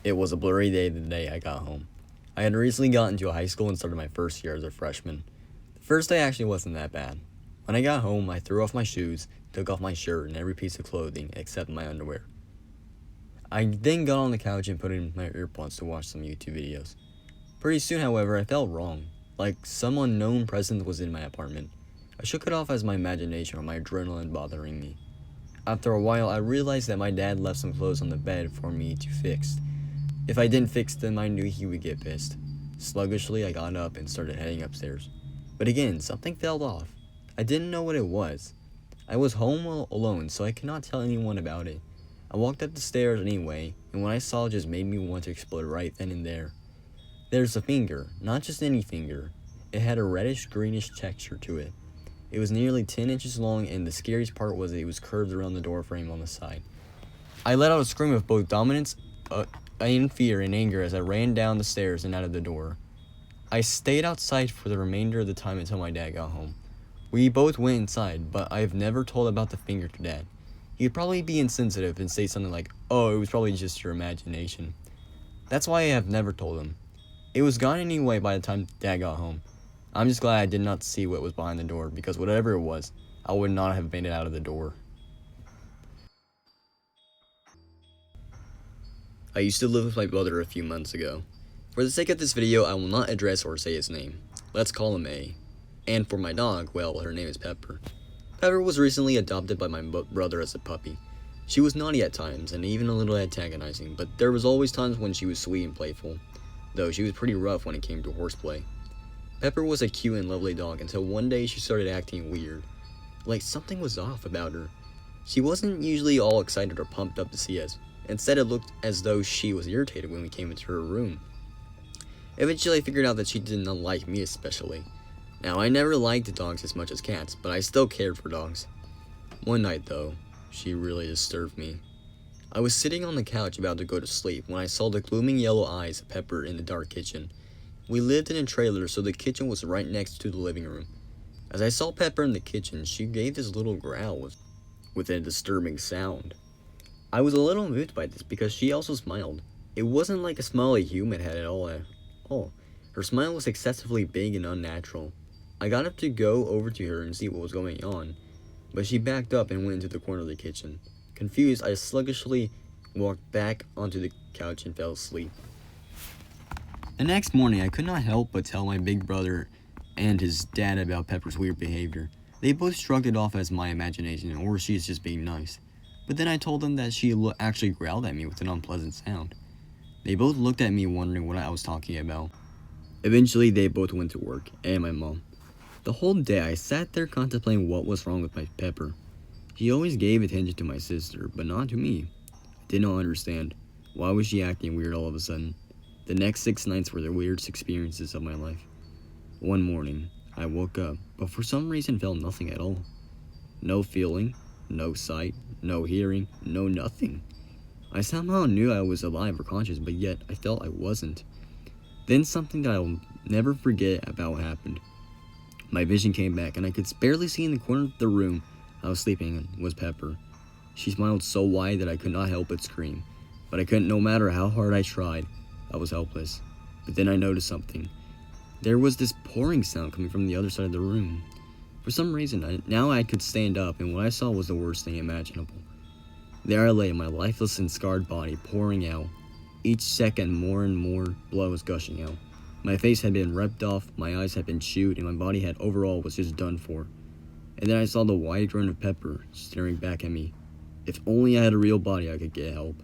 It was a blurry day the day I got home. I had recently gotten to high school and started my first year as a freshman. The first day actually wasn't that bad. When I got home, I threw off my shoes, took off my shirt and every piece of clothing except my underwear. I then got on the couch and put in my earpods to watch some YouTube videos. Pretty soon, however, I felt wrong, like some unknown presence was in my apartment. I shook it off as my imagination or my adrenaline bothering me. After a while, I realized that my dad left some clothes on the bed for me to fix. If I didn't fix them, I knew he would get pissed. Sluggishly, I got up and started heading upstairs. But again, something fell off. I didn't know what it was. I was home alone, so I could not tell anyone about it. I walked up the stairs anyway, and what I saw just made me want to explode right then and there. There's a finger, not just any finger. It had a reddish-greenish texture to it. It was nearly 10 inches long, and the scariest part was that it was curved around the door frame on the side. I let out a scream of both dominance and fear and anger as I ran down the stairs and out of the door. I stayed outside for the remainder of the time until my dad got home. We both went inside, but I have never told about the finger to Dad. He'd probably be insensitive and say something like, "Oh, it was probably just your imagination." That's why I have never told him. It was gone anyway by the time Dad got home. I'm just glad I did not see what was behind the door, because whatever it was, I would not have made it out of the door. I used to live with my brother a few months ago. For the sake of this video, I will not address or say his name. Let's call him A. And for my dog, well, her name is Pepper. Pepper was recently adopted by my brother as a puppy. She was naughty at times, and even a little antagonizing, but there was always times when she was sweet and playful, though she was pretty rough when it came to horseplay. Pepper was a cute and lovely dog until one day she started acting weird. Like something was off about her. She wasn't usually all excited or pumped up to see us. Instead, it looked as though she was irritated when we came into her room. Eventually, I figured out that she did not like me especially. Now, I never liked dogs as much as cats, but I still cared for dogs. One night, though, she really disturbed me. I was sitting on the couch about to go to sleep when I saw the glooming yellow eyes of Pepper in the dark kitchen. We lived in a trailer, so the kitchen was right next to the living room. As I saw Pepper in the kitchen, she gave this little growl with a disturbing sound. I was a little moved by this because she also smiled. It wasn't like a smile a human had at all. Her smile was excessively big and unnatural. I got up to go over to her and see what was going on, but she backed up and went into the corner of the kitchen. Confused, I sluggishly walked back onto the couch and fell asleep. The next morning, I could not help but tell my big brother and his dad about Pepper's weird behavior. They both shrugged it off as my imagination, or she is just being nice. But then I told them that she actually growled at me with an unpleasant sound. They both looked at me wondering what I was talking about. Eventually, they both went to work, and my mom. The whole day, I sat there contemplating what was wrong with my Pepper. She always gave attention to my sister, but not to me. I did not understand. Why was she acting weird all of a sudden? The next 6 nights were the weirdest experiences of my life. One morning, I woke up, but for some reason felt nothing at all. No feeling, no sight, no hearing, no nothing. I somehow knew I was alive or conscious, but yet I felt I wasn't. Then something that I'll never forget about happened. My vision came back, and I could barely see in the corner of the room I was sleeping in was Pepper. She smiled so wide that I could not help but scream, but I couldn't no matter how hard I tried. I was helpless. But then I noticed something. There was this pouring sound coming from the other side of the room. For some reason, now I could stand up, and what I saw was the worst thing imaginable. There I lay, my lifeless and scarred body pouring out. Each second, more and more blood was gushing out. My face had been ripped off, my eyes had been chewed, and my body had overall was just done for. And then I saw the wide grin of Pepper staring back at me. If only I had a real body, I could get help.